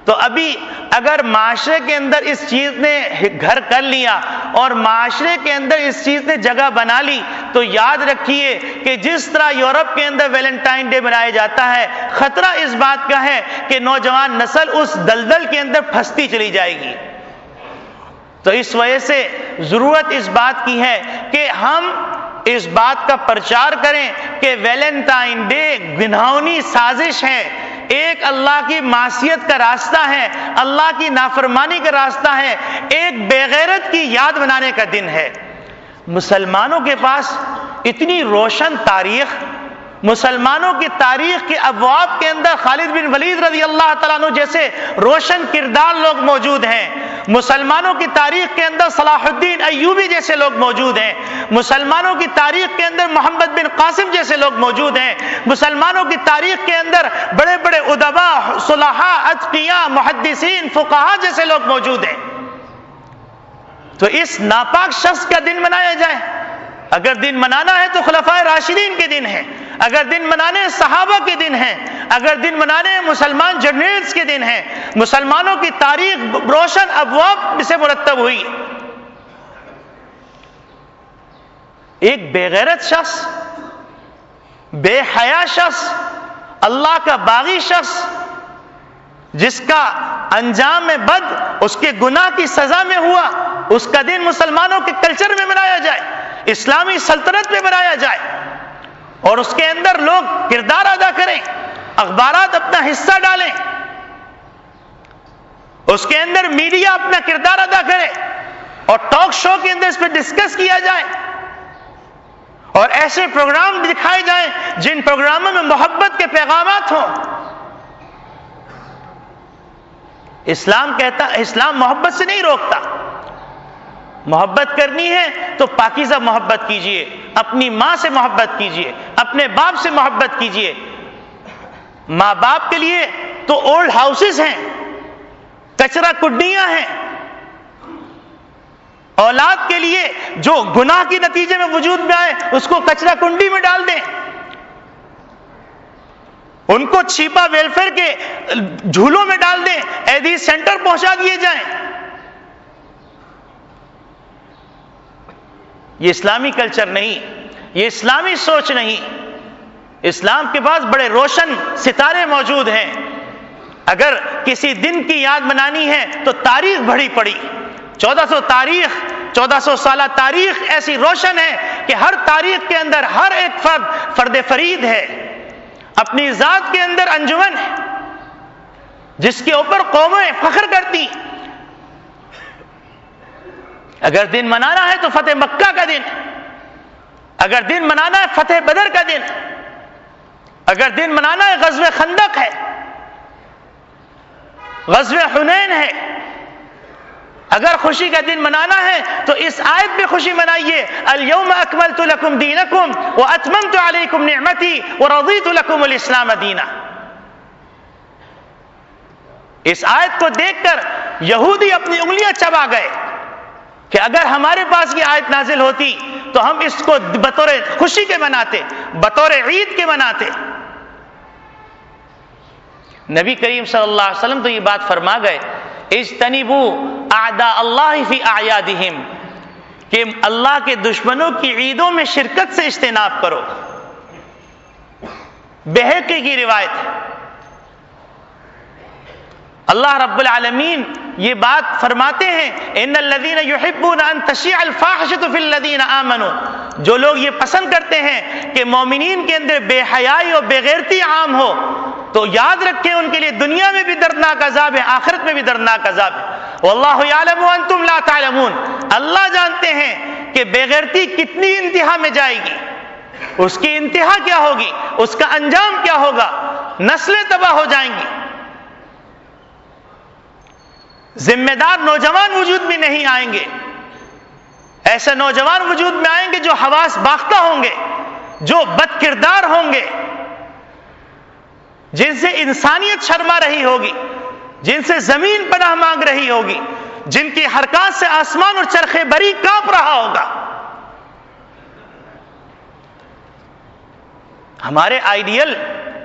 تو ابھی اگر معاشرے کے اندر اس چیز نے گھر کر لیا اور معاشرے کے اندر اس چیز نے جگہ بنا لی تو یاد رکھیے کہ جس طرح یورپ کے اندر ویلنٹائن ڈے منایا جاتا ہے، خطرہ اس بات کا ہے کہ نوجوان نسل اس دلدل کے اندر پھنستی چلی جائے گی۔ تو اس وجہ سے ضرورت اس بات کی ہے کہ ہم اس بات کا پرچار کریں کہ ویلنٹائن ڈے گناہونی سازش ہے، ایک اللہ کی معصیت کا راستہ ہے، اللہ کی نافرمانی کا راستہ ہے، ایک بے غیرت کی یاد منانے کا دن ہے۔ مسلمانوں کے پاس اتنی روشن تاریخ، مسلمانوں کی تاریخ کے ابواب کے اندر خالد بن ولید رضی اللہ تعالیٰ عنہ جیسے روشن کردار لوگ موجود ہیں، مسلمانوں کی تاریخ کے اندر صلاح الدین ایوبی جیسے لوگ موجود ہیں، مسلمانوں کی تاریخ کے اندر محمد بن قاسم جیسے لوگ موجود ہیں، مسلمانوں کی تاریخ کے اندر بڑے بڑے ادبا، صلحاء، اتقیاء، محدثین، فقہاء جیسے لوگ موجود ہیں۔ تو اس ناپاک شخص کا دن منایا جائے؟ اگر دن منانا ہے تو خلفائے راشدین کے دن ہے، اگر دن منانے صحابہ کے دن ہیں، اگر دن منانے ہیں مسلمان جنرلز کے دن ہیں، مسلمانوں کی تاریخ روشن ابواب سے مرتب ہوئی. ایک بے غیرت شخص، بے حیا شخص، اللہ کا باغی شخص، جس کا انجام بد اس کے گناہ کی سزا میں ہوا، اس کا دن مسلمانوں کے کلچر میں منایا جائے، اسلامی سلطنت میں منایا جائے، اور اس کے اندر لوگ کردار ادا کریں، اخبارات اپنا حصہ ڈالیں، اس کے اندر میڈیا اپنا کردار ادا کرے، اور ٹاک شو کے اندر اس پہ ڈسکس کیا جائے، اور ایسے پروگرام دکھائے جائیں جن پروگراموں میں محبت کے پیغامات ہوں. اسلام محبت سے نہیں روکتا. محبت کرنی ہے تو پاکیزہ محبت کیجئے، اپنی ماں سے محبت کیجئے، اپنے باپ سے محبت کیجئے. ماں باپ کے لیے تو اولڈ ہاؤسز ہیں، کچرا کڈیاں ہیں. اولاد کے لیے جو گناہ کے نتیجے میں وجود میں آئے اس کو کچرا کنڈی میں ڈال دیں، ان کو چھیپا ویلفیئر کے جھولوں میں ڈال دیں، ایدی سینٹر پہنچا دیے جائیں. یہ اسلامی کلچر نہیں، یہ اسلامی سوچ نہیں. اسلام کے پاس بڑے روشن ستارے موجود ہیں. اگر کسی دن کی یاد منانی ہے تو تاریخ بڑھی پڑی. 1400 سالہ تاریخ ایسی روشن ہے کہ ہر تاریخ کے اندر ہر ایک فرد فرید ہے، اپنی ذات کے اندر انجمن ہے جس کے اوپر قومیں فخر کرتی. اگر دن منانا ہے تو فتح مکہ کا دن، اگر دن منانا ہے فتح بدر کا دن، اگر دن منانا ہے غزوہ خندق ہے، غزوہ حنین ہے. اگر خوشی کا دن منانا ہے تو اس آیت پہ خوشی منائیے، الیوم اکملت لکم دینکم واتممت علیکم نعمتی ورضیت لکم الاسلام دینا. اس آیت کو دیکھ کر یہودی اپنی انگلیاں چبا گئے کہ اگر ہمارے پاس یہ آیت نازل ہوتی تو ہم اس کو بطور خوشی کے مناتے، بطور عید کے مناتے. نبی کریم صلی اللہ علیہ وسلم تو یہ بات فرما گئے، اجتنبوا اعداء اللہ فی اعیادہم، کہ اللہ کے دشمنوں کی عیدوں میں شرکت سے اجتناب کرو. بہقی کی روایت ہے. اللہ رب العالمین یہ بات فرماتے ہیں، ان الذین یحبون ان تشیع الفاحشۃ فی الذین آمنوا، جو لوگ یہ پسند کرتے ہیں کہ مومنین کے اندر بے حیائی اور بے غیرتی عام ہو، تو یاد رکھیں ان کے لیے دنیا میں بھی دردناک عذاب ہے، آخرت میں بھی دردناک عذاب ہے. واللہ یعلم وانتم لا تعلمون، اللہ جانتے ہیں کہ بے غیرتی کتنی انتہا میں جائے گی، اس کی انتہا کیا ہوگی، اس کا انجام کیا ہوگا، نسلیں تباہ ہو جائیں گی. ذمہ دار نوجوان وجود میں نہیں آئیں گے، ایسے نوجوان وجود میں آئیں گے جو حواس باختہ ہوں گے، جو بد کردار ہوں گے، جن سے انسانیت شرما رہی ہوگی، جن سے زمین پناہ مانگ رہی ہوگی، جن کی حرکات سے آسمان اور چرخ بری کانپ رہا ہوگا. ہمارے آئیڈیل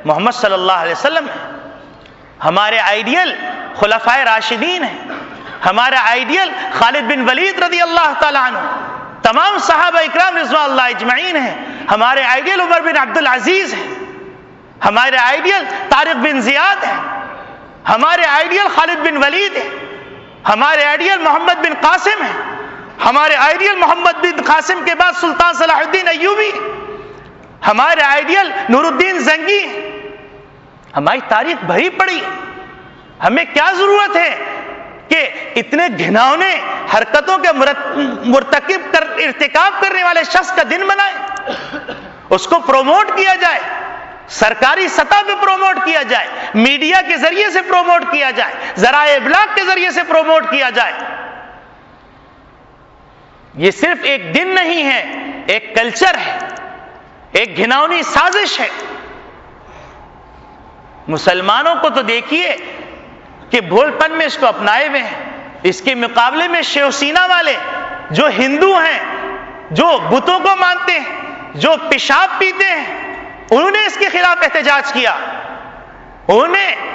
محمد صلی اللہ علیہ وسلم ہے، ہمارے آئیڈیل خلفائے راشدین ہیں، ہمارا آئیڈیل خالد بن ولید رضی اللہ تعالیٰ عنہ، تمام صحابہ اکرام رضوان اللہ اجمعین ہیں. ہمارے آئیڈیل عمر بن عبد العزیز ہیں، ہمارے آئیڈیل طارق بن زیاد ہیں، ہمارے آئیڈیل خالد بن ولید ہیں، ہمارے آئیڈیل محمد بن قاسم ہیں، ہمارے آئیڈیل محمد بن قاسم کے بعد سلطان صلاح الدین ایوبی، ہمارے آئیڈیل نور الدین زنگی ہیں. ہماری تاریخ بھری پڑی. ہمیں کیا ضرورت ہے کہ اتنے گھناؤنے حرکتوں کے ارتکاب کرنے والے شخص کا دن منائے، اس کو پروموٹ کیا جائے، سرکاری سطح پہ پروموٹ کیا جائے، میڈیا کے ذریعے سے پروموٹ کیا جائے، ذرائع ابلاغ کے ذریعے سے پروموٹ کیا جائے. یہ صرف ایک دن نہیں ہے، ایک کلچر ہے، ایک گھناؤنی سازش ہے. مسلمانوں کو تو دیکھیے کہ بھول پن میں اس کو اپنائے ہوئے ہیں. اس کے مقابلے میں شیو سینا والے جو ہندو ہیں، جو بتوں کو مانتے ہیں، جو پیشاب پیتے ہیں، انہوں نے اس کے خلاف احتجاج کیا. انہیں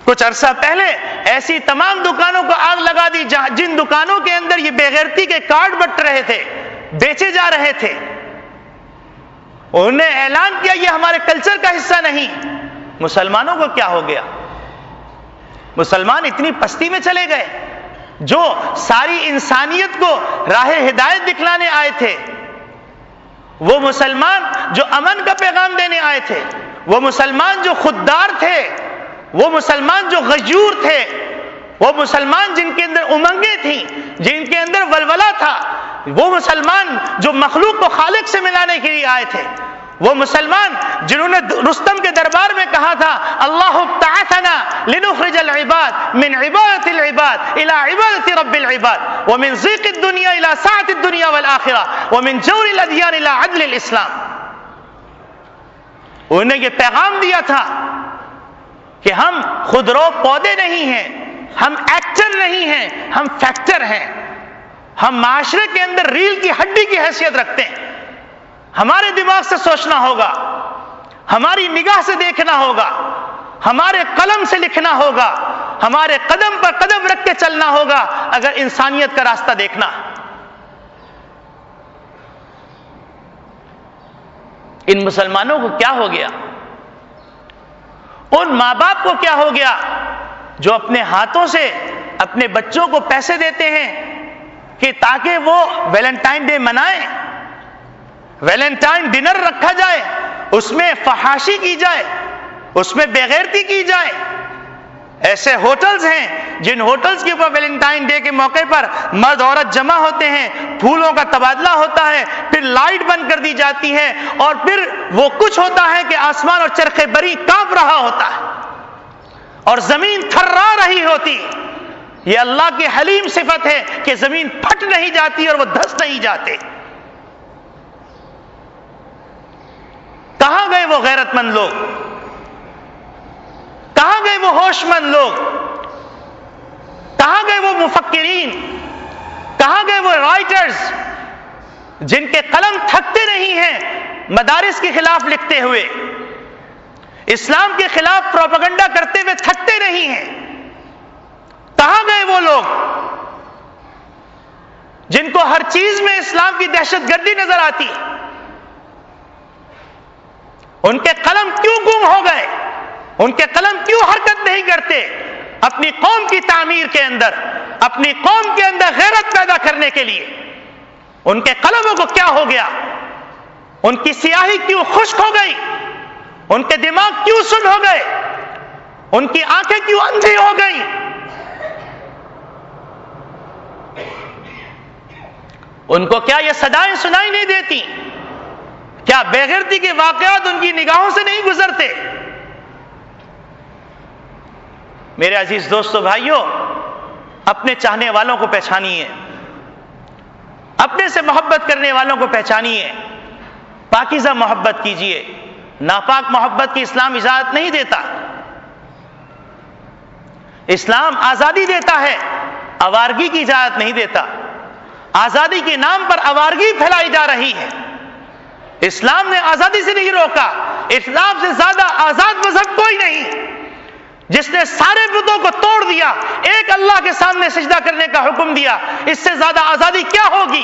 کچھ عرصہ پہلے ایسی تمام دکانوں کو آگ لگا دی جن دکانوں کے اندر یہ بے غیرتی کے کارڈ بٹ رہے تھے، بیچے جا رہے تھے. انہوں نے اعلان کیا یہ ہمارے کلچر کا حصہ نہیں. مسلمانوں کو کیا ہو گیا؟ مسلمان اتنی پستی میں چلے گئے. جو ساری انسانیت کو راہ ہدایت دکھلانے آئے تھے، وہ مسلمان جو امن کا پیغام دینے آئے تھے، وہ مسلمان جو خوددار تھے، وہ مسلمان جو غیور تھے، وہ مسلمان جن کے اندر امنگیں تھیں، جن کے اندر ولولہ تھا، وہ مسلمان جو مخلوق کو خالق سے ملانے کے لیے آئے تھے، وہ مسلمان جنہوں نے رستم کے دربار میں کہا تھا اللہ ابتعثنا لنخرج العباد من عبادت العباد الى عبادت رب العباد ومن ضيق الدنيا الى سعة الدنيا والآخرة ومن جور الاديان الى عدل الاسلام. انہیں یہ پیغام دیا تھا کہ ہم خودرو پودے نہیں ہیں، ہم ایکٹر نہیں ہیں، ہم فیکٹر ہیں. ہم معاشرے کے اندر ریل کی ہڈی کی حیثیت رکھتے ہیں. ہمارے دماغ سے سوچنا ہوگا، ہماری نگاہ سے دیکھنا ہوگا، ہمارے قلم سے لکھنا ہوگا، ہمارے قدم پر قدم رکھ کے چلنا ہوگا اگر انسانیت کا راستہ دیکھنا. ان مسلمانوں کو کیا ہو گیا؟ ان ماں باپ کو کیا ہو گیا جو اپنے ہاتھوں سے اپنے بچوں کو پیسے دیتے ہیں کہ تاکہ وہ ویلنٹائن ڈے منائیں، ویلنٹائن ڈنر رکھا جائے، اس میں فحاشی کی جائے، اس میں بے غیرتی کی جائے. ایسے ہوٹلز ہیں جن ہوٹلز کے اوپر ویلنٹائن ڈے کے موقع پر مرد عورت جمع ہوتے ہیں، پھولوں کا تبادلہ ہوتا ہے، پھر لائٹ بند کر دی جاتی ہے، اور پھر وہ کچھ ہوتا ہے کہ آسمان اور چرخ بری کانپ رہا ہوتا ہے اور زمین تھرا رہی ہوتی. یہ اللہ کی حلیم صفت ہے کہ زمین پھٹ نہیں جاتی اور وہ دھس نہیں جاتے. کہاں گئے وہ غیرت مند لوگ؟ کہاں گئے وہ ہوش مند لوگ؟ کہاں گئے وہ مفکرین؟ کہاں گئے وہ رائٹرز جن کے قلم تھکتے نہیں ہیں مدارس کے خلاف لکھتے ہوئے، اسلام کے خلاف پروپیگنڈا کرتے ہوئے تھکتے نہیں ہیں؟ کہاں گئے وہ لوگ جن کو ہر چیز میں اسلام کی دہشت گردی نظر آتی؟ ان کے قلم کیوں گم ہو گئے؟ ان کے قلم کیوں حرکت نہیں کرتے اپنی قوم کی تعمیر کے اندر، اپنی قوم کے اندر غیرت پیدا کرنے کے لیے؟ ان کے قلموں کو کیا ہو گیا؟ ان کی سیاہی کیوں خشک ہو گئی؟ ان کے دماغ کیوں سن ہو گئے؟ ان کی آنکھیں کیوں اندھی ہو گئی؟ ان کو کیا یہ صدائیں سنائی نہیں دیتی؟ کیا بے غیرتی کے واقعات ان کی نگاہوں سے نہیں گزرتے؟ میرے عزیز دوستو بھائیوں، اپنے چاہنے والوں کو پہچانیے، اپنے سے محبت کرنے والوں کو پہچانیے، پاکیزہ محبت کیجیے. ناپاک محبت کی اسلام اجازت نہیں دیتا. اسلام آزادی دیتا ہے، آوارگی کی اجازت نہیں دیتا. آزادی کے نام پر آوارگی پھیلائی جا رہی ہے. اسلام نے آزادی سے نہیں روکا. اسلام سے زیادہ آزاد مذہب کوئی نہیں، جس نے سارے بتوں کو توڑ دیا، ایک اللہ کے سامنے سجدہ کرنے کا حکم دیا. اس سے زیادہ آزادی کیا ہوگی؟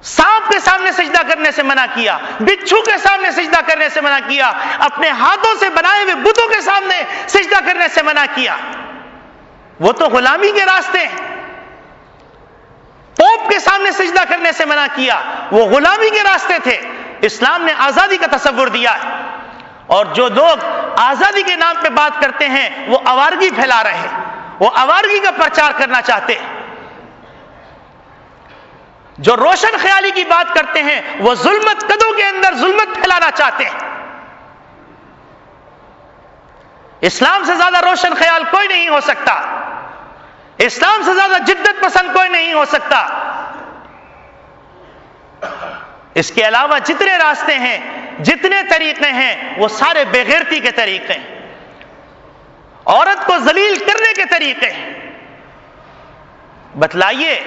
سانپ کے سامنے سجدہ کرنے سے منع کیا، بچھو کے سامنے سجدہ کرنے سے منع کیا، اپنے ہاتھوں سے بنائے ہوئے بتوں کے سامنے سجدہ کرنے سے منع کیا. وہ تو غلامی کے راستے ہیں. پوپ کے سامنے سجدہ کرنے سے منع کیا، وہ غلامی کے راستے تھے. اسلام نے آزادی کا تصور دیا ہے، اور جو لوگ آزادی کے نام پہ بات کرتے ہیں وہ آوارگی پھیلا رہے ہیں، وہ آوارگی کا پرچار کرنا چاہتے ہیں. جو روشن خیالی کی بات کرتے ہیں وہ ظلمت قدوں کے اندر ظلمت پھیلانا چاہتے ہیں. اسلام سے زیادہ روشن خیال کوئی نہیں ہو سکتا. اسلام سے زیادہ جدت پسند کوئی نہیں ہو سکتا. اس کے علاوہ جتنے راستے ہیں، جتنے طریقے ہیں، وہ سارے بے غیرتی کے طریقے ہیں، عورت کو ذلیل کرنے کے طریقے ہیں. بتلائیے،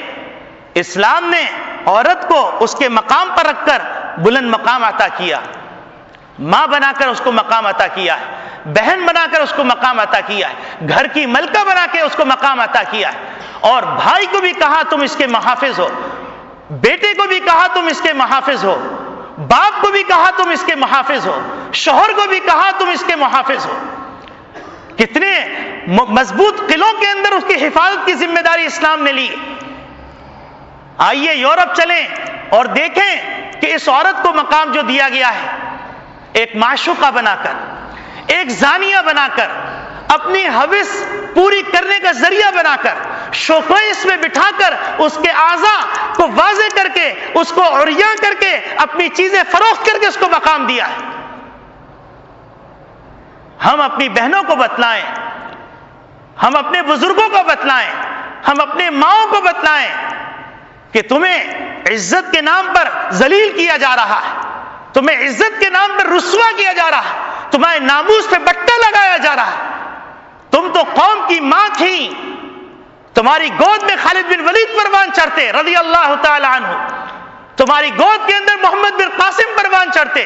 اسلام نے عورت کو اس کے مقام پر رکھ کر بلند مقام عطا کیا، ماں بنا کر اس کو مقام عطا کیا ہے. بہن بنا کر اس کو مقام عطا کیا ہے، گھر کی ملکہ بنا کے اس کو مقام عطا کیا ہے، اور بھائی کو بھی کہا تم اس کے محافظ ہو، بیٹے کو بھی کہا تم اس کے محافظ ہو، باپ کو بھی کہا تم اس کے محافظ ہو، شوہر کو بھی کہا تم اس کے محافظ ہو۔ کتنے مضبوط قلعوں کے اندر اس کی حفاظت کی ذمہ داری اسلام نے لی۔ آئیے یورپ چلیں اور دیکھیں کہ اس عورت کو مقام جو دیا گیا ہے، ایک معشوقہ بنا کر، ایک زانیہ بنا کر، اپنی ہوس پوری کرنے کا ذریعہ بنا کر، شوکیس میں بٹھا کر اس کے اعضاء کو واضح کر کے، اس کو عریاں کر کے، اپنی چیزیں فروخت کر کے اس کو مقام دیا ہے۔ ہم اپنی بہنوں کو بتلائیں، ہم اپنے بزرگوں کو بتلائیں، ہم اپنے ماؤں کو بتلائیں کہ تمہیں عزت کے نام پر ذلیل کیا جا رہا ہے، تمہیں عزت کے نام پر رسوا کیا جا رہا ہے، تمہارے ناموس پہ بٹا لگایا جا رہا ہے۔ تم تو قوم کی ماں تھی، تمہاری گود میں خالد بن ولید پروان چڑھتے رضی اللہ تعالی عنہ، تمہاری گود کے اندر محمد بن قاسم پروان چڑھتے،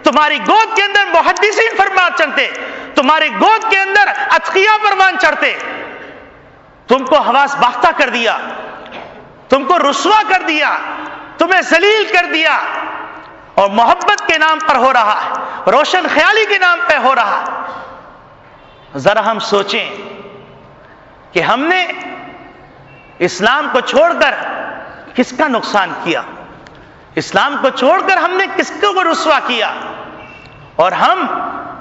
تمہاری گود کے اندر محدثین پروان چڑھتے، تمہاری گود کے اندر اتقیاء پروان چڑھتے۔ تم کو حواس باختہ کر دیا، تم کو رسوا کر دیا، تمہیں ذلیل کر دیا، اور محبت کے نام پر ہو رہا ہے، روشن خیالی کے نام پہ ہو رہا ہے۔ ذرا ہم سوچیں کہ ہم نے اسلام کو چھوڑ کر کس کا نقصان کیا، اسلام کو چھوڑ کر ہم نے کس کو رسوا کیا، اور ہم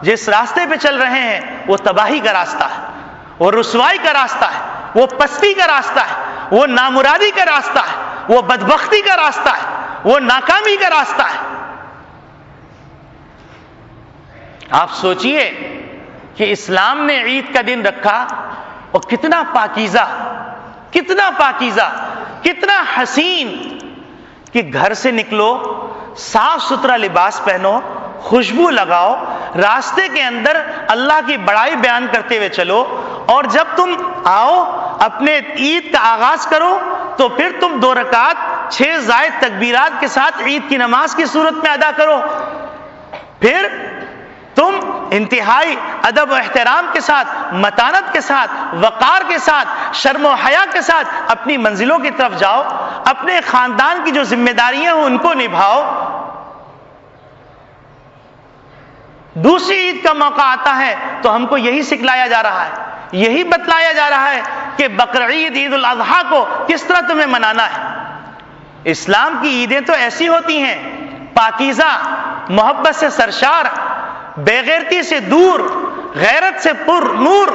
جس راستے پہ چل رہے ہیں وہ تباہی کا راستہ ہے، وہ رسوائی کا راستہ ہے، وہ پستی کا راستہ ہے، وہ نامرادی کا راستہ ہے، وہ بدبختی کا راستہ ہے، وہ ناکامی کا راستہ ہے۔ آپ سوچئے کہ اسلام نے عید کا دن رکھا، اور کتنا پاکیزہ، کتنا پاکیزہ، کتنا حسین، کہ گھر سے نکلو، صاف ستھرا لباس پہنو، خوشبو لگاؤ، راستے کے اندر اللہ کی بڑائی بیان کرتے ہوئے چلو، اور جب تم آؤ اپنے عید کا آغاز کرو تو پھر تم 2 رکعت 6 زائد تکبیرات کے ساتھ عید کی نماز کی صورت میں ادا کرو، پھر تم انتہائی ادب و احترام کے ساتھ، متانت کے ساتھ، وقار کے ساتھ، شرم و حیا کے ساتھ اپنی منزلوں کی طرف جاؤ، اپنے خاندان کی جو ذمہ داریاں ہیں ان کو نبھاؤ۔ دوسری عید کا موقع آتا ہے تو ہم کو یہی سکھلایا جا رہا ہے، یہی بتلایا جا رہا ہے کہ بقرعید، عید الاضحیٰ کو کس طرح تمہیں منانا ہے۔ اسلام کی عیدیں تو ایسی ہوتی ہیں، پاکیزہ، محبت سے سرشار، بے غیرتی سے دور، غیرت سے پر نور۔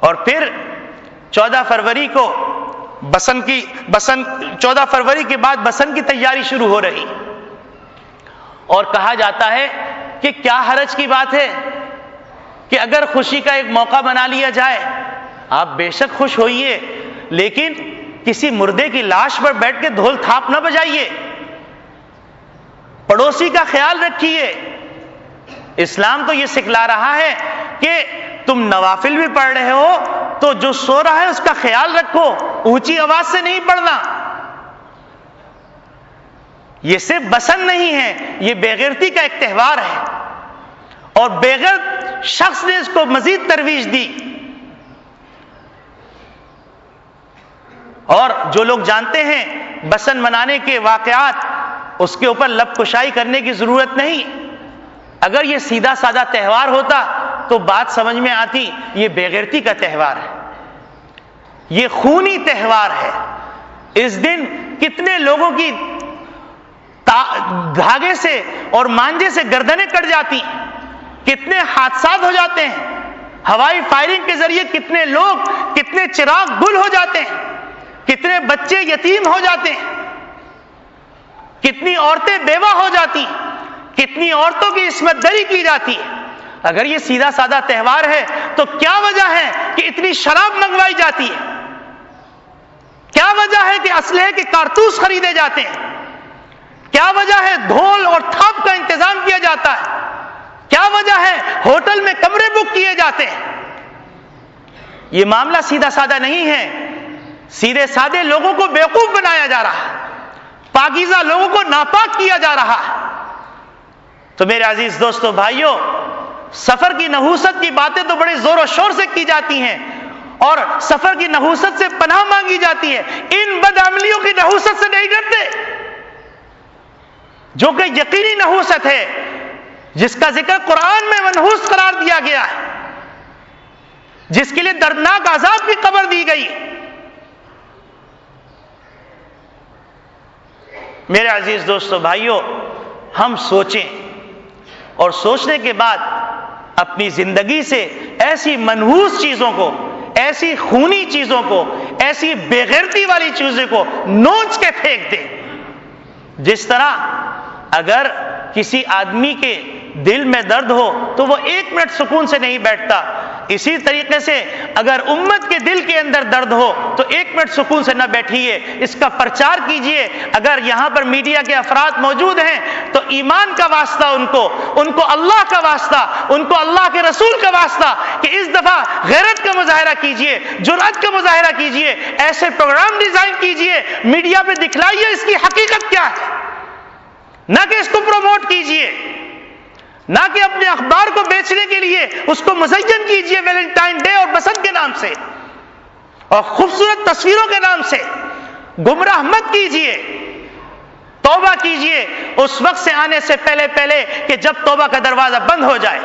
اور پھر 14 فروری کو بسنت 14 فروری کے بعد بسنت کی تیاری شروع ہو رہی، اور کہا جاتا ہے کہ کیا حرج کی بات ہے کہ اگر خوشی کا ایک موقع بنا لیا جائے، آپ بے شک خوش ہوئیے، لیکن کسی مردے کی لاش پر بیٹھ کے ڈھول تھاپ نہ بجائیے، پڑوسی کا خیال رکھیے۔ اسلام تو یہ سکھلا رہا ہے کہ تم نوافل بھی پڑھ رہے ہو تو جو سو رہا ہے اس کا خیال رکھو، اونچی آواز سے نہیں پڑھنا۔ یہ صرف بسنت نہیں ہے، یہ بے غیرتی کا ایک تہوار ہے، اور بے غیرت شخص نے اس کو مزید ترویج دی۔ اور جو لوگ جانتے ہیں بسنت منانے کے واقعات، اس کے اوپر لب کشائی کرنے کی ضرورت نہیں۔ اگر یہ سیدھا سادہ تہوار ہوتا تو بات سمجھ میں آتی، یہ بے غیرتی کا تہوار ہے، یہ خونی تہوار ہے۔ اس دن کتنے لوگوں کی دھاگے سے اور مانجے سے گردنیں کٹ جاتی، کتنے حادثات ہو جاتے ہیں، ہوائی فائرنگ کے ذریعے کتنے لوگ، کتنے چراغ گل ہو جاتے ہیں، کتنے بچے یتیم ہو جاتے ہیں، کتنی عورتیں بیوہ ہو جاتی، کتنی عورتوں کی عصمت دری کی جاتی ہے۔ اگر یہ سیدھا سادہ تہوار ہے تو کیا وجہ ہے کہ اتنی شراب منگوائی جاتی ہے؟ کیا وجہ ہے کہ اسلحے کے کارتوس خریدے جاتے ہیں؟ کیا وجہ ہے ڈھول اور تھاپ کا انتظام کیا جاتا ہے؟ کیا وجہ ہے ہوٹل میں کمرے بک کیے جاتے ہیں؟ یہ معاملہ سیدھا سادہ نہیں ہے، سیدھے سادے لوگوں کو بیوقوف بنایا جا رہا ہے، پاکیزہ لوگوں کو ناپاک کیا جا رہا ہے۔ تو میرے عزیز دوستو بھائیوں، سفر کی نحوست کی باتیں تو بڑے زور و شور سے کی جاتی ہیں اور سفر کی نحوست سے پناہ مانگی جاتی ہے، ان بدعملیوں کی نحوست سے نہیں ڈرتے جو کہ یقینی نحوست ہے، جس کا ذکر قرآن میں منحوس قرار دیا گیا ہے، جس کے لیے دردناک عذاب کی خبر دی گئی۔ میرے عزیز دوستو بھائیوں، ہم سوچیں اور سوچنے کے بعد اپنی زندگی سے ایسی منحوس چیزوں کو، ایسی خونی چیزوں کو، ایسی بے غیرتی والی چیزوں کو نوچ کے پھینک دیں۔ جس طرح اگر کسی آدمی کے دل میں درد ہو تو وہ 1 منٹ سکون سے نہیں بیٹھتا، اسی طریقے سے اگر امت کے دل کے اندر درد ہو تو 1 منٹ سکون سے نہ بیٹھیے، اس کا پرچار کیجئے۔ اگر یہاں پر میڈیا کے افراد موجود ہیں تو ایمان کا واسطہ ان کو اللہ کا واسطہ، ان کو اللہ کے رسول کا واسطہ کہ اس دفعہ غیرت کا مظاہرہ کیجئے، جرأت کا مظاہرہ کیجئے، ایسے پروگرام ڈیزائن کیجئے، میڈیا پہ دکھلائیے اس کی حقیقت کیا ہے، نہ کہ اس کو پروموٹ کیجئے، نہ کہ اپنے اخبار کو بیچنے کے لیے اس کو مزین کیجئے ویلنٹائن ڈے اور بسنت کے نام سے اور خوبصورت تصویروں کے نام سے۔ گمراہ مت کیجئے، توبہ کیجئے اس وقت سے آنے سے پہلے کہ جب توبہ کا دروازہ بند ہو جائے۔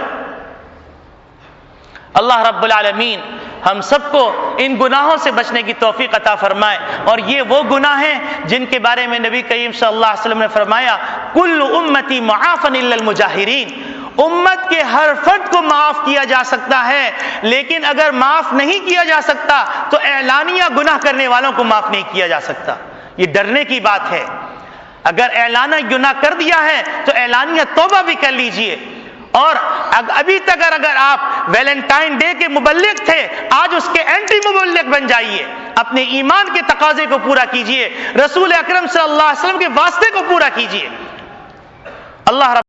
اللہ رب العالمین ہم سب کو ان گناہوں سے بچنے کی توفیق عطا فرمائے، اور یہ وہ گناہ ہیں جن کے بارے میں نبی کریم صلی اللہ علیہ وسلم نے فرمایا کل امتی معافن الا المجاہرین، امت کے ہر فرد کو معاف کیا جا سکتا ہے، لیکن اگر معاف نہیں کیا جا سکتا تو اعلانیہ گناہ کرنے والوں کو معاف نہیں کیا جا سکتا۔ یہ ڈرنے کی بات ہے، اگر اعلانیہ گناہ کر دیا ہے تو اعلانیہ توبہ بھی کر لیجئے، اور ابھی تک اگر آپ ویلنٹائن ڈے کے مبلغ تھے آج اس کے اینٹی مبلغ بن جائیے، اپنے ایمان کے تقاضے کو پورا کیجئے، رسول اکرم صلی اللہ علیہ وسلم کے واسطے کو پورا کیجئے۔ اللہ رب